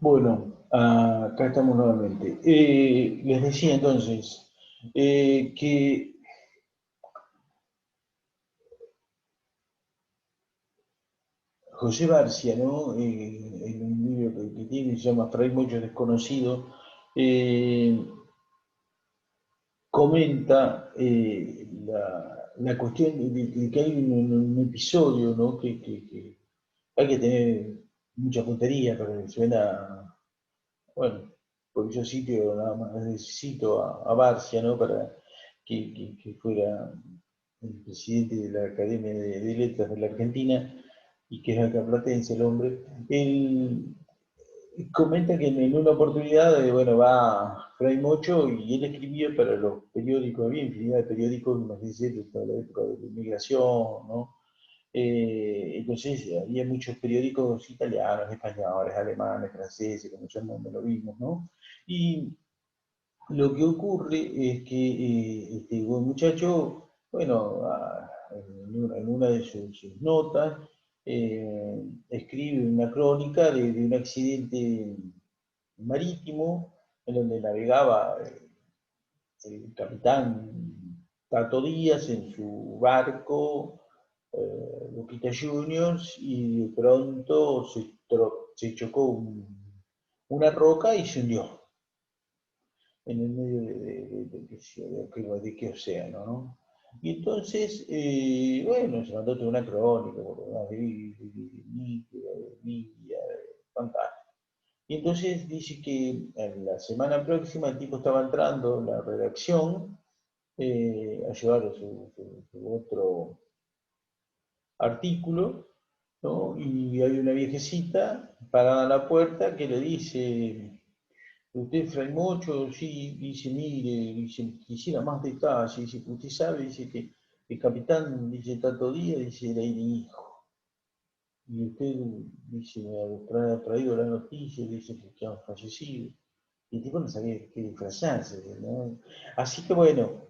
Bueno, acá estamos nuevamente. Les decía entonces que José Barcia, ¿no? En un libro que tiene, se llama Fray Mocho Desconocido, eh, comenta la cuestión de que hay un episodio, ¿no? Que hay que tener mucha puntería para que suena, bueno, porque yo sitio nada más necesito a Barcia, ¿no? Para que fuera el presidente de la Academia de Letras de la Argentina y que es acá el hombre. Él comenta que en una oportunidad, bueno, va Fray Mocho y él escribía para los periódicos, había infinidad de periódicos, nos dice, de toda la época de la inmigración, ¿no? Entonces había muchos periódicos italianos, españoles, alemanes, franceses, como ya no lo vimos, ¿no? Y lo que ocurre es que este buen muchacho, bueno, en una de sus notas, escribe una crónica de un accidente marítimo en donde navegaba el capitán Tato Díaz en su barco, Luquita Juniors, y de pronto se chocó una roca y se hundió en el medio de qué océano, ¿no? Y entonces, bueno, se mandó toda una crónica, una nítida, nítida, fantástica. Y entonces dice que en la semana próxima el tipo estaba entrando en la redacción a llevar su otro artículo, ¿no? Y hay una viejecita parada en la puerta que le dice, usted, Fray Mocho, sí, dice, mire, dice, quisiera más detalles, dice, que usted sabe, dice que el capitán, dice, tanto día, dice, era el hijo. Y usted, dice, me ha traído la noticia, dice que han fallecido. Y el tipo no sabía qué disfrazarse, ¿no? Así que bueno,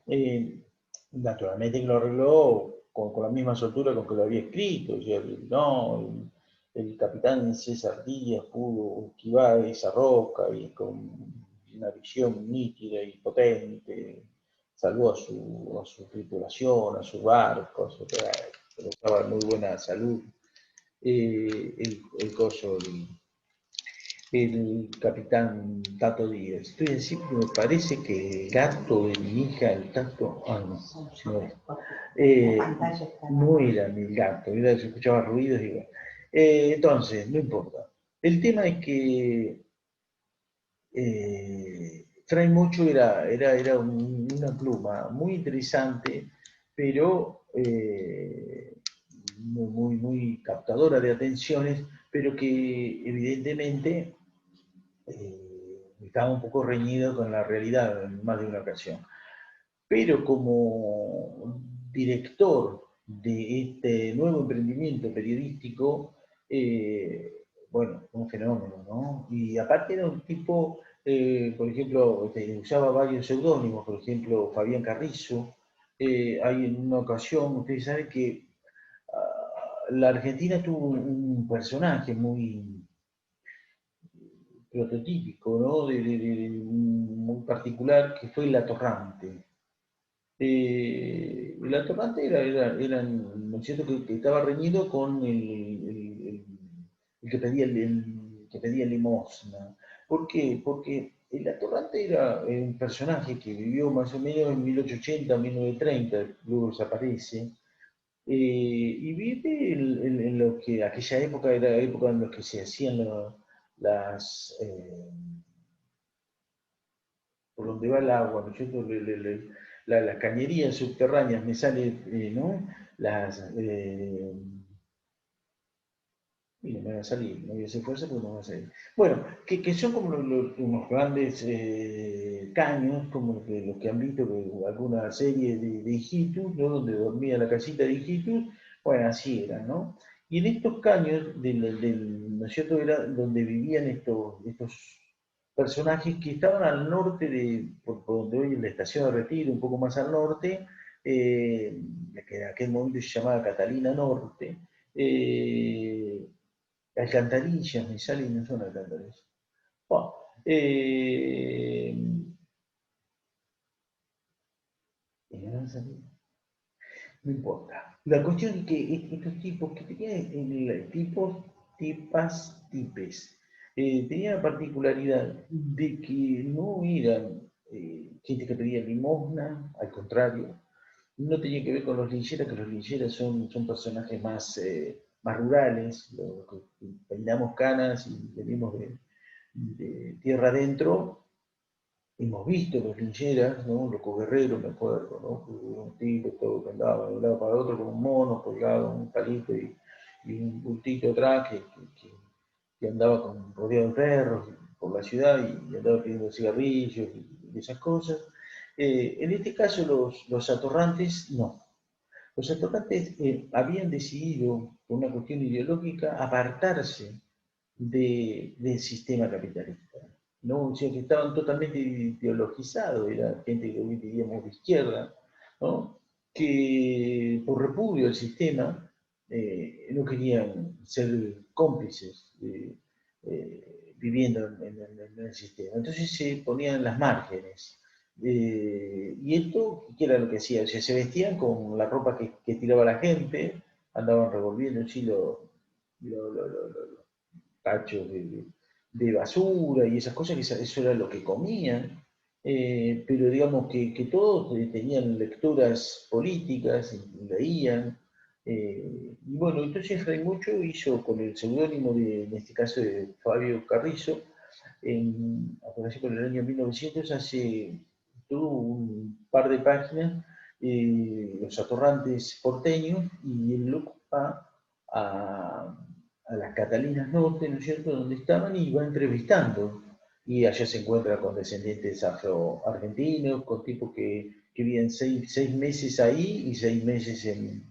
naturalmente que lo arregló con la misma soltura con que lo había escrito. O sea, no, el capitán César Díaz pudo esquivar esa roca y con una visión nítida y potente salvó a su tripulación, a su barco, pero estaba en muy buena salud. El coso, el capitán Tato Díaz. Estoy así, me parece que el gato de mi hija, el Tato, no, no es. Eh, no era mi gato, se escuchaba ruidos y bueno. Entonces, no importa. El tema es que Fray Mocho era una pluma muy interesante, pero muy captadora de atenciones, pero que evidentemente estaba un poco reñido con la realidad en más de una ocasión. Pero como director de este nuevo emprendimiento periodístico, bueno, un fenómeno, ¿no? Y aparte era un tipo, por ejemplo, usaba varios seudónimos, por ejemplo, Fabián Carrizo. Hay en una ocasión, ustedes saben que la Argentina tuvo un personaje muy prototípico, ¿no? Muy particular, que fue el atorrante. El atorrante era, ¿no es cierto?, que estaba reñido con el que pedía el que pedía limosna. ¿Por qué? Porque el atorrante era un personaje que vivió más o menos en 1880, 1930, luego desaparece, y vive en lo que aquella época era la época en la que se hacían las, por donde va el agua, ¿no es cierto? Las cañerías subterráneas, me sale, ¿no? Las, y no me va a salir, no voy a hacer fuerza porque no me va a salir. Bueno, que son como unos grandes caños, como los que han visto alguna serie de Hijitus, ¿no? Donde dormía la casita de Hijitus, bueno, así eran, ¿no? Y en estos caños, ¿no es cierto?, era donde vivían estos personajes que estaban al norte por donde hoy es la estación de Retiro, un poco más al norte, eh, que en aquel momento se llamaba Catalina Norte, alcantarillas, me salen, no son alcantarillas. Eh, no importa. La cuestión es que estos tipos que tenían tipes, tenían la particularidad de que no eran gente que pedía limosna, al contrario, no tenía que ver con los lincheras, que los lincheras son personajes más rurales, los que peinamos canas y venimos de tierra adentro. Hemos visto los lincheras, ¿no? Loco Guerrero, me acuerdo, ¿no? Un tipo todo que andaba de un lado para otro con un mono colgado, un palito y un bultito atrás que andaba rodeado de perros por la ciudad y andaba pidiendo cigarrillos y esas cosas. En este caso los atorrantes no. Los atorrantes habían decidido, por una cuestión ideológica, apartarse del sistema capitalista, ¿no? O sea, que estaban totalmente ideologizados, era gente que hoy diríamos de izquierda, ¿no? Que por repudio al sistema no querían ser cómplices viviendo en el sistema. Entonces se ponían en las márgenes. Y esto, ¿qué era lo que hacía? O sea, se vestían con la ropa que tiraba la gente, andaban revolviendo así los tachos de basura y esas cosas, que eso era lo que comían, pero digamos que todos tenían lecturas políticas, y leían, y bueno, entonces Mucho hizo con el seudónimo en este caso de Fabio Carrizo, apareció por el año 1900, hace todo un par de páginas, Los atorrantes porteños, y él lo ocupa a las Catalinas Norte, ¿no es cierto?, donde estaban, y va entrevistando. Y allá se encuentra con descendientes afro-argentinos, con tipos que viven seis meses ahí y 6 meses en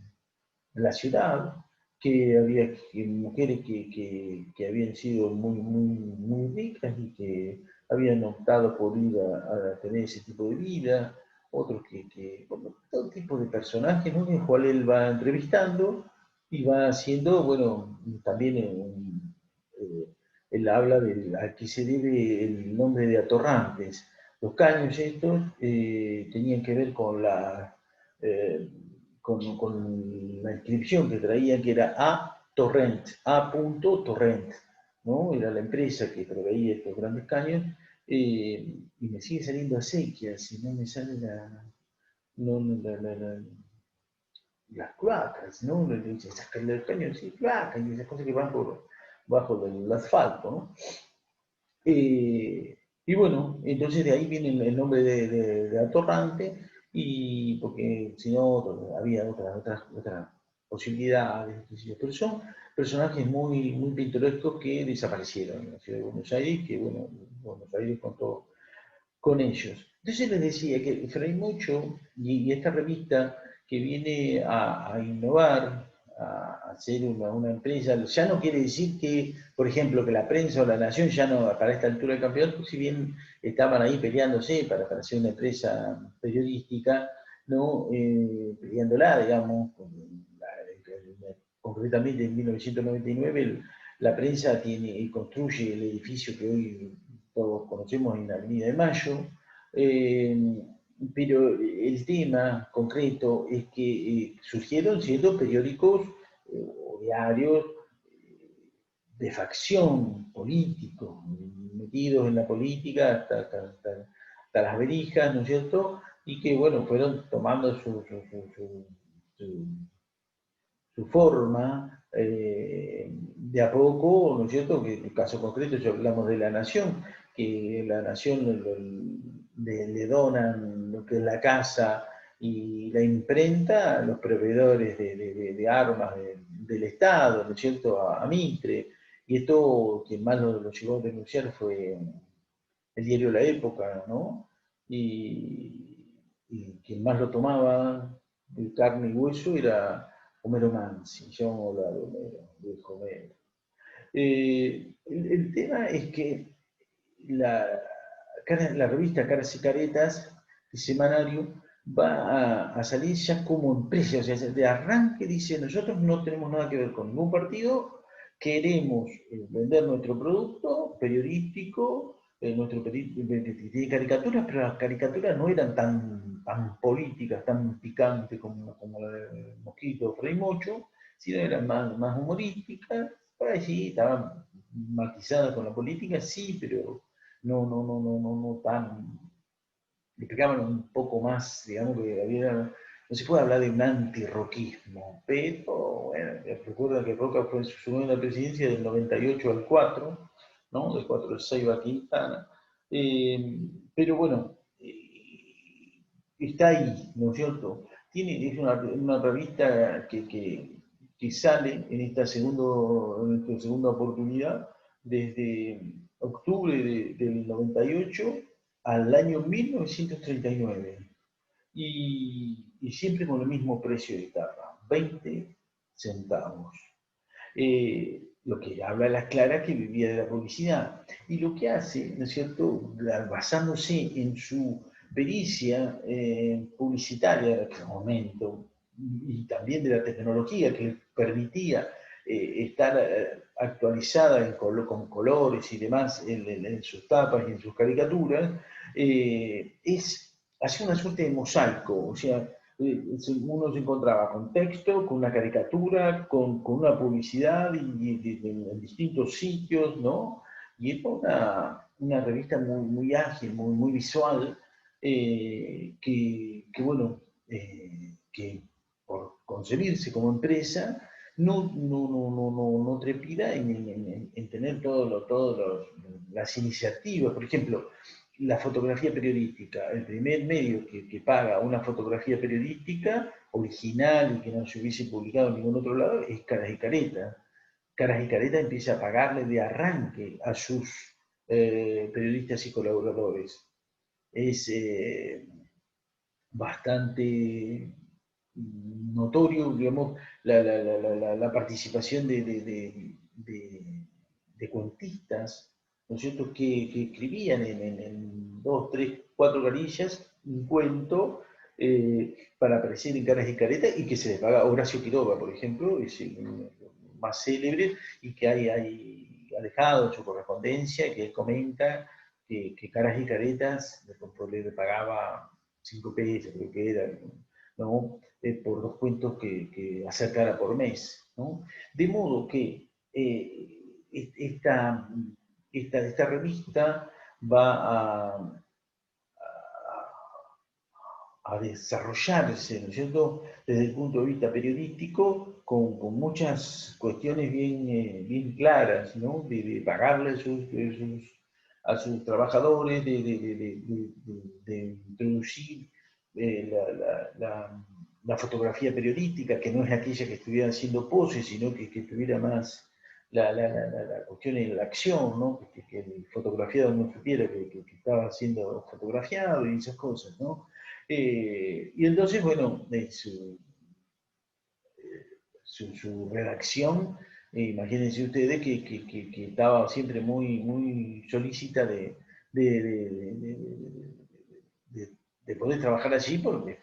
la ciudad, que había mujeres que habían sido muy ricas y que habían optado por ir a tener ese tipo de vida, otros bueno, todo tipo de personajes, ¿no? En el cual él va entrevistando y va haciendo, bueno, también él habla a qué se debe el nombre de atorrantes. Los caños estos tenían que ver eh, con la inscripción que traían, que era A Torrent, A. Torrent, ¿no? Era la empresa que proveía estos grandes caños, y me sigue saliendo acequia, si no me sale no, las cloacas, ¿no? Esas caños, sí, cloacas, y esas cosas que van por bajo del asfalto, ¿no? Y bueno, entonces de ahí viene el nombre de atorrante, y porque si no había otras posibilidades, pero son personajes muy pintorescos que desaparecieron en la ciudad de Buenos Aires, que bueno, Buenos Aires contó con ellos. Entonces les decía que Fray Mucho y esta revista que viene a innovar, a hacer una empresa, ya no quiere decir que, por ejemplo, que la prensa o la Nación ya no, para esta altura del campeonato, si bien estaban ahí peleándose para hacer una empresa periodística, ¿no? Peleándola, digamos, concretamente en 1999, la prensa construye el edificio que hoy todos conocemos en la Avenida de Mayo, eh, pero el tema concreto es que surgieron ciertos periódicos o diarios de facción políticos, metidos en la política hasta las verijas, ¿no es cierto? Y que, bueno, fueron tomando su forma de a poco, ¿no es cierto? Que en el caso concreto, ya hablamos de La Nación, que La Nación le donan lo que es la casa y la imprenta a los proveedores de armas del Estado, ¿no es cierto?, a Mitre. Y esto, quien más lo llegó a denunciar fue el diario La Época, ¿no? Y quien más lo tomaba de carne y hueso era Homero Mansi. Ya vamos a hablar de Homero, de Homero. El tema es que la revista Caras y Caretas, el semanario, va a salir ya como empresa, o sea, de arranque dice: nosotros no tenemos nada que ver con ningún partido, queremos vender nuestro producto periodístico, tiene caricaturas, pero las caricaturas no eran tan políticas, tan picantes como la de Mosquito o Fray Mocho, sino eran más humorísticas. Por ahí sí, estaban matizadas con la política, sí, pero no tan, le pegaban un poco más, digamos que había, no se puede hablar de un antirroquismo, pero bueno, recuerda que Roca fue en su segunda presidencia del 98 al 4, ¿no? Del 4 al 6 a Quintana, pero bueno, está ahí, ¿no es cierto? Es una revista que sale en en esta segunda oportunidad desde octubre del 98 al año 1939 y siempre con el mismo precio de tapa, 20 centavos. Lo que habla a las claras que vivía de la publicidad. Y lo que hace, ¿no es cierto?, basándose en su pericia publicitaria de aquel momento y también de la tecnología que permitía estar actualizada con colores y demás en sus tapas y en sus caricaturas, hace una suerte de mosaico, o sea, uno se encontraba con texto, con una caricatura, con una publicidad en distintos sitios, ¿no? Y es una revista muy ágil, muy visual, bueno, que por concebirse como empresa, no trepida en tener todas las iniciativas. Por ejemplo, la fotografía periodística, el primer medio que paga una fotografía periodística original y que no se hubiese publicado en ningún otro lado es Caras y Caretas. Caras y Caretas empieza a pagarle de arranque a sus periodistas y colaboradores. Es bastante notorio, digamos, la participación de cuentistas, ¿no es cierto?, que escribían en dos, tres, cuatro carillas un cuento para aparecer en Caras y Caretas y que se les paga. Horacio Quiroga, por ejemplo, es el más célebre y que ha dejado en su correspondencia que él comenta que Caras y Caretas le pagaba 5 pesos, creo que era, ¿no? Por dos cuentos que acercara por mes, ¿no? De modo que esta revista va a desarrollarse, ¿no es cierto?, desde el punto de vista periodístico, con muchas cuestiones bien claras, ¿no?, de pagarle a sus trabajadores, de introducir la fotografía periodística, que no es aquella que estuviera haciendo poses, sino que tuviera más la cuestión de la acción, ¿no? Que el fotografiado no supiera que estaba siendo fotografiado y esas cosas, ¿no? Y entonces, bueno, su redacción, imagínense ustedes que estaba siempre muy solícita de poder trabajar allí, porque,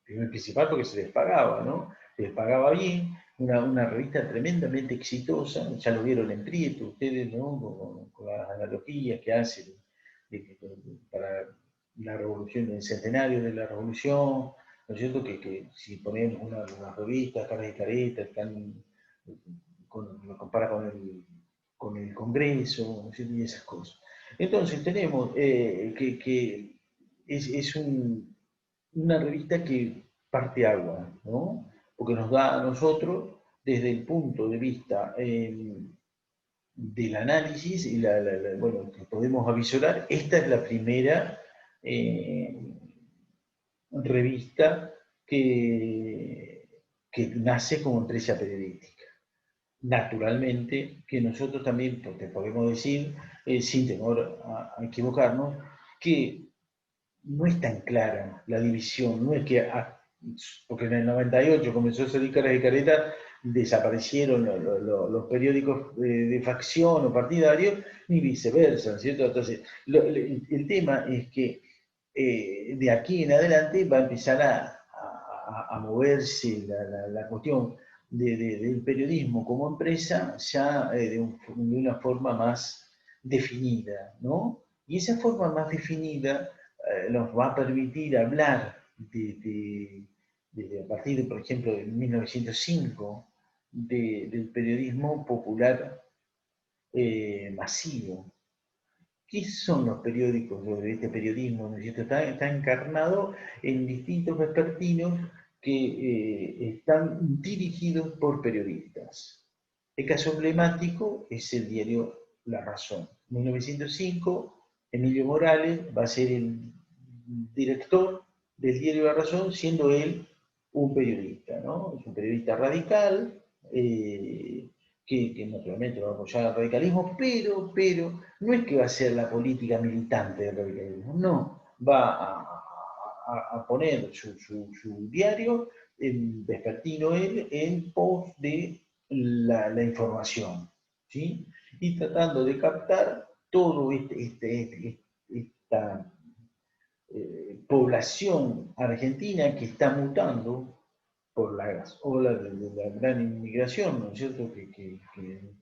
primero principal porque se les pagaba, ¿no? Se les pagaba bien, una revista tremendamente exitosa, ya lo vieron en Prieto ustedes, ¿no? Con las analogías que hacen para la revolución, el centenario de la revolución, ¿no es cierto? Que si ponemos una revista, Caras y Caretas, lo compara con el Congreso, ¿no es cierto? Y esas cosas. Entonces tenemos que es una revista que parte agua, ¿no? Porque nos da a nosotros, desde el punto de vista del análisis y bueno, que podemos avisorar, esta es la primera revista que nace como empresa periodística. Naturalmente que nosotros también, porque podemos decir, sin temor a equivocarnos, que no es tan clara la división, no es que, porque en el 98 comenzó a salir Caras y Caretas, desaparecieron los periódicos de facción o partidarios, ni viceversa, ¿cierto? Entonces, el tema es que de aquí en adelante va a empezar a moverse la cuestión del periodismo como empresa ya de una forma más definida, ¿no? Y esa forma más definida nos va a permitir hablar a partir de, por ejemplo, de 1905, del periodismo popular masivo. ¿Qué son los periódicos de este periodismo? ¿No es cierto? Está encarnado en distintos vespertinos que están dirigidos por periodistas. El caso emblemático es el diario La Razón. En 1905, Emilio Morales va a ser el director del diario La Razón, siendo él un periodista, ¿no? Es un periodista radical, que naturalmente va a apoyar al radicalismo, pero no es que va a ser la política militante del radicalismo, no, va a poner su diario en vespertino él en pos de la información, ¿sí? Y tratando de captar todo esta población argentina que está mutando por las olas de la gran inmigración, ¿no es cierto?, que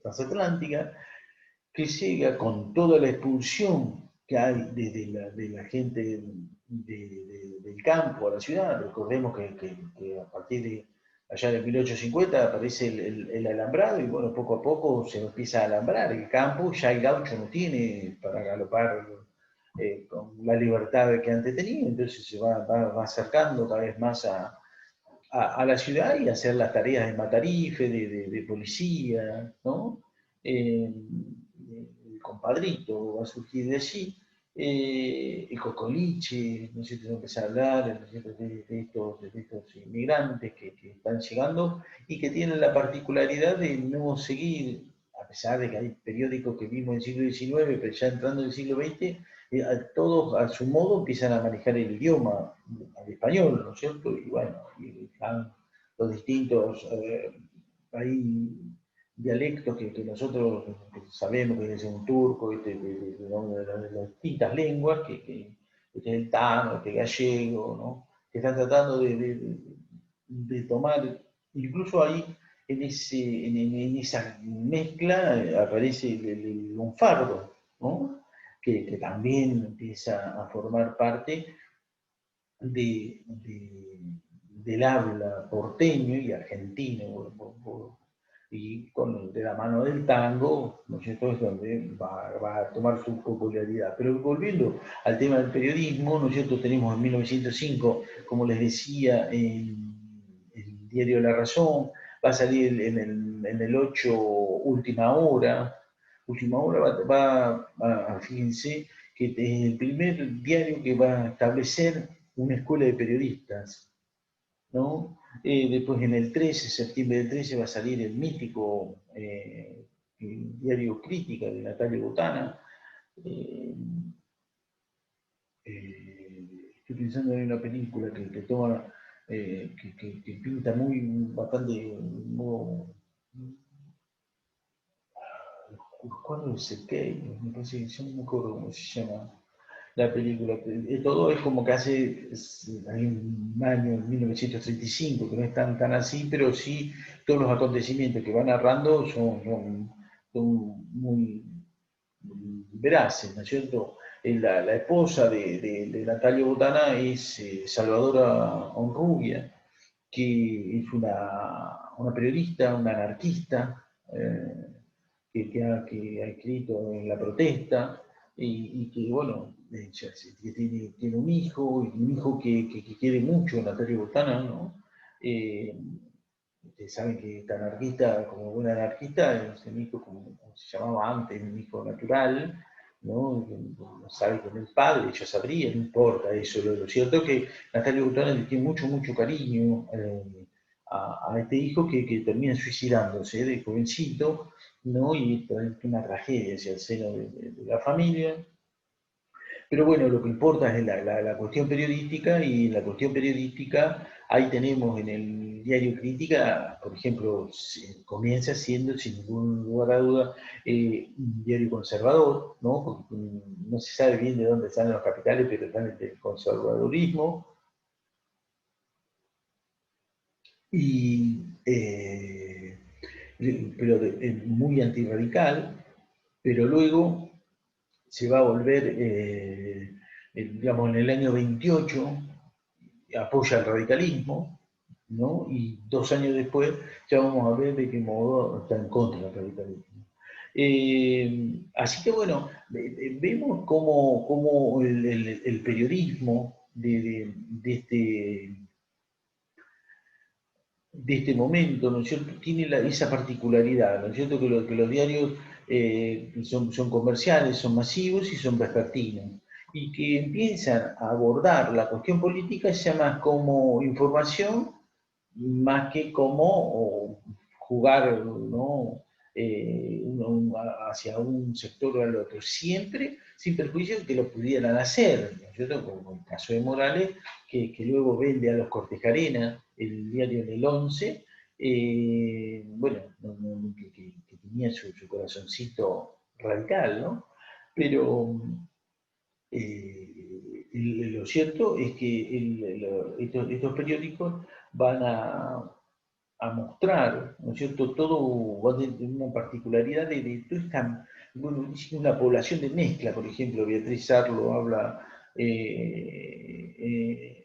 transatlántica, que llega con toda la expulsión que hay de la gente del campo a la ciudad. Recordemos que a partir de allá de 1850 aparece el alambrado y bueno, poco a poco se empieza a alambrar el campo, ya el gaucho no tiene para galopar con la libertad que antes tenía, entonces se va acercando cada vez más a la ciudad y hacer las tareas de matarife, de policía, ¿no? El compadrito va a surgir de allí, el cocoliche, ¿no es cierto? Empezar a hablar, ¿no es cierto?, de estos inmigrantes que están llegando y que tienen la particularidad de no seguir, a pesar de que hay periódicos que vimos en el siglo XIX, pero ya entrando en el siglo XX, todos a su modo empiezan a manejar el idioma, al español, ¿no es cierto? Y bueno, y están los distintos, hay dialectos que nosotros sabemos que es un turco, de las distintas lenguas, este es el tano, este gallego, ¿no? Que están tratando de tomar, incluso ahí en esa mezcla aparece el lunfardo, ¿no? Que también empieza a formar parte del habla porteño y argentino, y de la mano del tango, ¿no es cierto?, es donde va a tomar su popularidad. Pero volviendo al tema del periodismo, ¿no es cierto?, tenemos en 1905, como les decía, el diario La Razón, va a salir en el 8 Última Hora fíjense, que es el primer diario que va a establecer una escuela de periodistas, ¿no? Después en el 13, septiembre del 13, va a salir el mítico el diario Crítica de Natalia Botana. Eh, Estoy pensando en una película que toma, que pinta bastante, los cuadros de Sekei, me parece que yo no me acuerdo cómo se llama la película. Todo es como que hay un año, 1935, que no es tan así, pero sí todos los acontecimientos que va narrando son muy veraces, ¿no es cierto? La esposa de Natalia Botana es Salvadora Honrubia, que es una periodista, una anarquista, que ha escrito en la protesta y que, bueno, que tiene un hijo que quiere mucho a Natalia Botana, ¿no? Ustedes saben que esta anarquista, como buena anarquista, es un hijo como se llamaba antes, un hijo natural, ¿no? No sabe quién es el padre, ella sabría, no importa eso. Lo cierto es que Natalia Botana le tiene mucho cariño a este hijo que termina suicidándose de jovencito, ¿no? Y es una tragedia hacia el seno de la familia. Pero bueno, lo que importa es la cuestión periodística, y la cuestión periodística, ahí tenemos en el diario Crítica, por ejemplo, comienza siendo, sin ningún lugar a duda, un diario conservador, ¿no? Porque no se sabe bien de dónde salen los capitales, pero están del conservadurismo, y, pero muy antirradical, pero luego se va a volver, digamos, en el año 28, apoya el radicalismo, ¿no? Y 2 años después ya vamos a ver de qué modo está en contra del radicalismo. Así que bueno, vemos cómo el periodismo de este momento, ¿no es cierto?, tiene esa particularidad, ¿no es cierto?, que los diarios son comerciales, son masivos y son vespertinos, y que empiezan a abordar la cuestión política ya más como información, más que como jugar, ¿no?, hacia un sector o al otro, siempre sin perjuicio de que lo pudieran hacer, ¿no es cierto?, como el caso de Morales, que luego vende a los Cortejarena, el diario del 11, bueno, que tenía su corazoncito radical, ¿no? Pero lo cierto es que estos periódicos van a mostrar, ¿no es cierto?, todo va a tener una particularidad de toda esta, bueno, una población de mezcla, por ejemplo, Beatriz Arlo habla en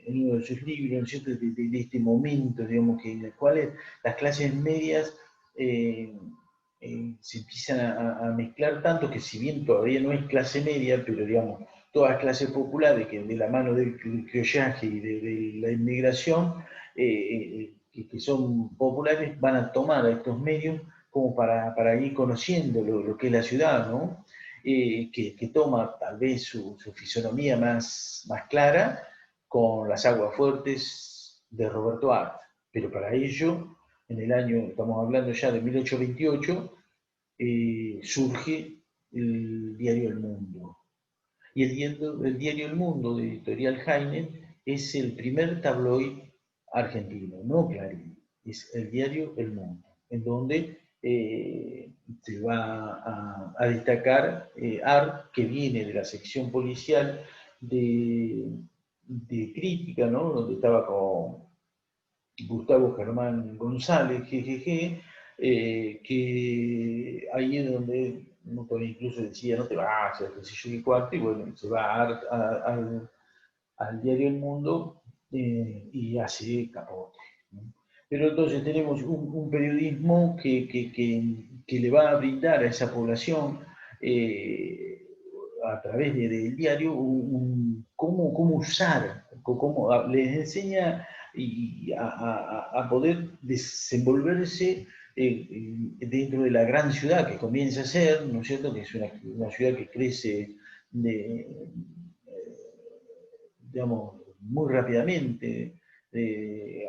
uno de sus libros, ¿no es cierto?, de este momento, digamos, que en el cual las clases medias se empiezan a mezclar tanto que si bien todavía no es clase media, pero digamos, todas las clases populares que de la mano del criollaje y de la inmigración, que son populares, van a tomar a estos medios como para ir conociendo lo que es la ciudad, ¿no? Que toma tal vez su fisonomía más clara con las aguas fuertes de Roberto Art. Pero para ello, en el año, estamos hablando ya de 1828, surge el diario El Mundo. Y el diario El Mundo de Editorial Jaime es el primer tabloid argentino, no Clarín, es el diario El Mundo, en donde se va a destacar Art, que viene de la sección policial de crítica, ¿no?, donde estaba con Gustavo Germán González, GGG, que ahí es donde uno incluso decía, no te vayas, qué sé yo, y cuarto, y bueno, se va al diario El Mundo y hace capote, ¿no? Pero entonces tenemos un periodismo que le va a brindar a esa población a través del diario cómo usar, les enseña a poder desenvolverse dentro de la gran ciudad que comienza a ser, ¿no es cierto?, que es una ciudad que crece digamos, muy rápidamente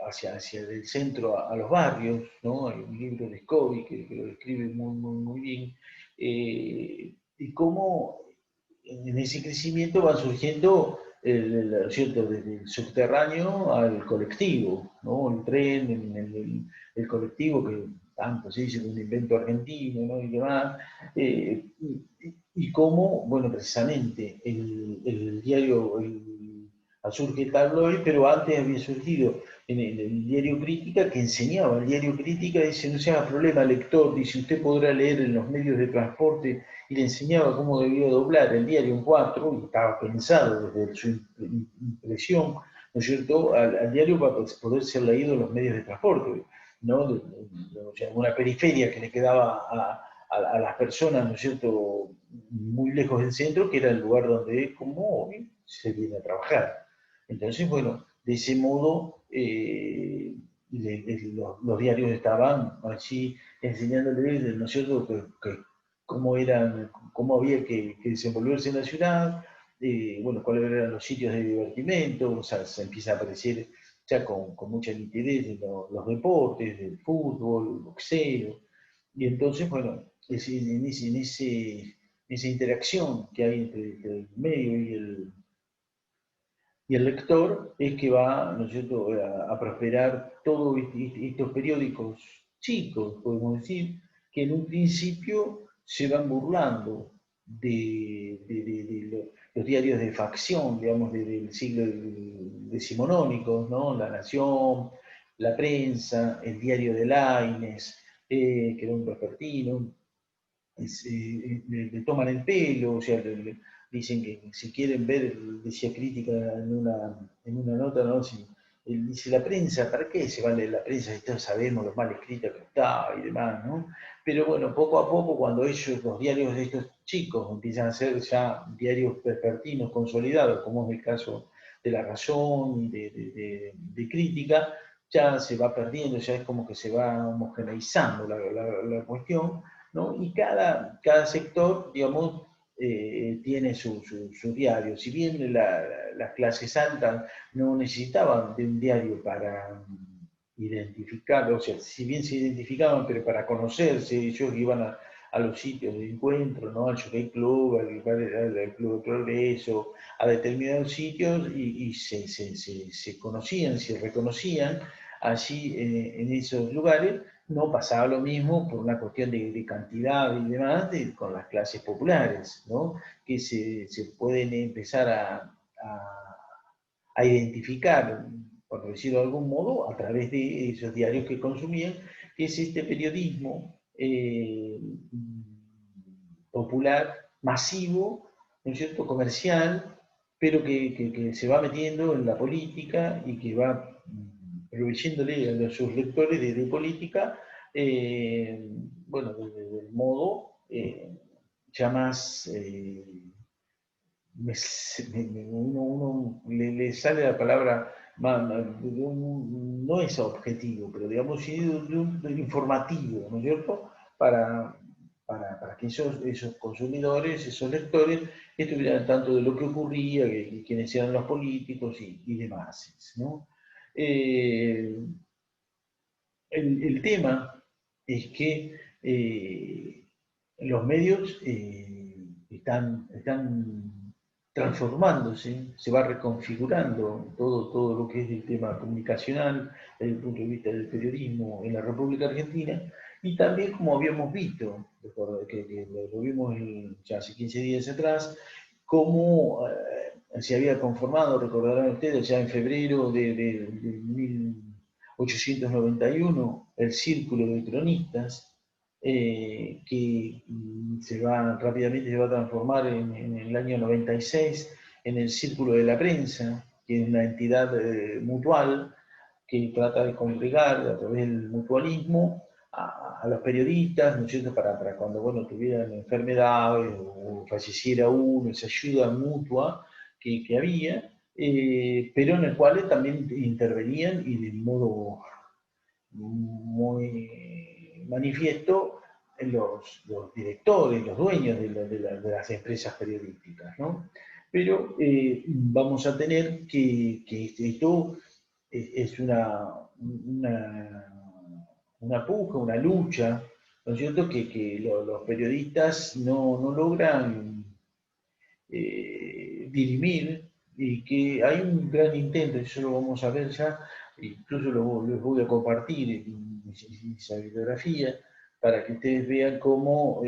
hacia el centro a los barrios, ¿no? Hay un libro de Scobie que lo describe muy bien, y cómo en ese crecimiento va surgiendo ¿cierto?, desde el subterráneo al colectivo, ¿no?, el tren, el colectivo que tanto se dice que es un invento argentino, ¿no?, y demás, y cómo, bueno, precisamente el diario, surge el tabloide, pero antes había surgido en el diario Crítica, que enseñaba, el diario Crítica dice, no se haga problema, lector, dice, usted podrá leer en los medios de transporte, y le enseñaba cómo debía doblar el diario en 4, y estaba pensado desde su impresión, ¿no es cierto?, al diario para poder ser leído en los medios de transporte, ¿no?, o sea, una periferia que le quedaba a las personas, ¿no es cierto?, muy lejos del centro, que era el lugar donde, como hoy, se viene a trabajar. Entonces, bueno, de ese modo los diarios estaban allí enseñándoles, ¿no es cierto?, cómo había que desenvolverse en la ciudad, bueno, cuáles eran los sitios de divertimento, o sea, se empieza a aparecer ya con mucha nitidez de los deportes, del fútbol, el boxeo, y entonces, bueno, en esa interacción que hay entre el medio y el lector es que va, ¿no es cierto?, a prosperar todos estos periódicos chicos, podemos decir, que en un principio se van burlando de los diarios de facción, digamos, del siglo decimonónico, ¿no? La Nación, La Prensa, el diario de Laínez, que era un vespertino, le toman el pelo, o sea, dicen que si quieren ver, decía Crítica en una nota, ¿no? Si, él dice, la prensa, ¿para qué se vale la prensa si todos sabemos lo mal escrita que está y demás, ¿no? Pero bueno, poco a poco, cuando ellos, los diarios de estos chicos, empiezan a ser ya diarios vespertinos consolidados, como es el caso de La Razón y de Crítica, ya se va perdiendo, ya es como que se va homogeneizando la cuestión, ¿no? Y cada sector, digamos, tiene su diario. Si bien las clases altas no necesitaban de un diario para identificar, o sea, si bien se identificaban, pero para conocerse, ellos iban a los sitios de encuentro, ¿no? Al Jockey Club, al Club de Progreso, a determinados sitios y se conocían, se reconocían allí en esos lugares. No pasaba lo mismo por una cuestión de cantidad y demás con las clases populares, ¿no? Que se pueden empezar a identificar, por decirlo de algún modo, a través de esos diarios que consumían, que es este periodismo popular, masivo, ¿no es cierto?, comercial, pero que se va metiendo en la política y que va proveyéndole a sus lectores de política, bueno, del modo ya más uno le sale la palabra, no es objetivo, pero digamos sí de un informativo, ¿no es cierto? Para que esos consumidores, esos lectores, estuvieran al tanto de lo que ocurría, quiénes eran los políticos y demás, ¿no? El tema es que los medios están transformándose, se va reconfigurando todo lo que es el tema comunicacional desde el punto de vista del periodismo en la República Argentina, y también como habíamos visto, que lo vimos ya hace 15 días atrás, cómo se había conformado, recordarán ustedes, ya en febrero de 1891, el Círculo de Cronistas, que rápidamente se va a transformar en el año 96 en el Círculo de la Prensa, que es una entidad mutual que trata de congregar a través del mutualismo a los periodistas, ¿no es cierto?, para cuando, bueno, tuvieran enfermedades o falleciera uno, esa ayuda mutua que había, pero en el cual también intervenían y de modo muy manifiesto los directores, los dueños de las empresas periodísticas, ¿no? Pero vamos a tener que esto es una puja, una lucha, ¿no es cierto?, que los periodistas no logran dirimir, y que hay un gran intento, y eso lo vamos a ver ya, incluso les voy a compartir esa bibliografía para que ustedes vean bueno,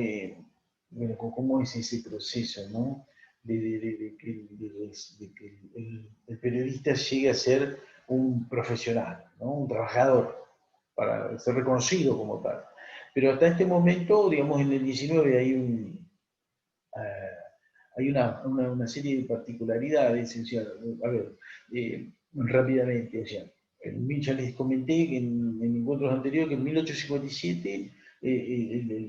cómo es ese proceso, ¿no? De que el periodista llegue a ser un profesional, ¿no? Un trabajador, para ser reconocido como tal. Pero hasta este momento, digamos, en el 19 hay una serie de particularidades, o sea, a ver, rápidamente, o sea, ya les comenté que en encuentros anteriores que en 1857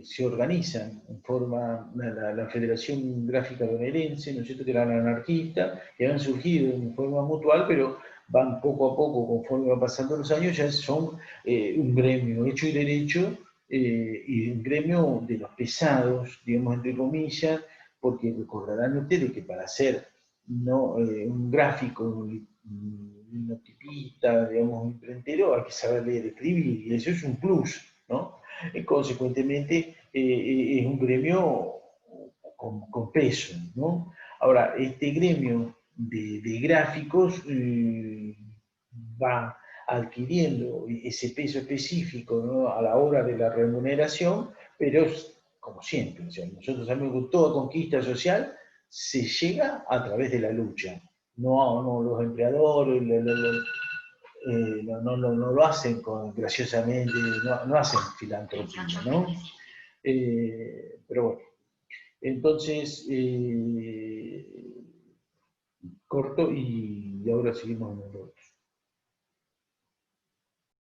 se organizan en forma la Federación Gráfica Bonaerense, ¿no es cierto?, que eran anarquistas, que han surgido en forma mutual, pero van poco a poco, conforme van pasando los años, ya son un gremio hecho y derecho, y un gremio de los pesados, digamos, entre comillas, porque recordarán ustedes que para hacer un gráfico, un linotipista, digamos, un imprentero, hay que saber leer y escribir, y eso es un plus, ¿no? Consecuentemente, es un gremio con peso, ¿no? Ahora, este gremio de gráficos va adquiriendo ese peso específico, ¿no?, a la hora de la remuneración, pero como siempre, o sea, nosotros sabemos que toda conquista social se llega a través de la lucha. No los empleadores no lo hacen graciosamente, no hacen filantropía, ¿no? Pero bueno, entonces corto y ahora seguimos en el otro.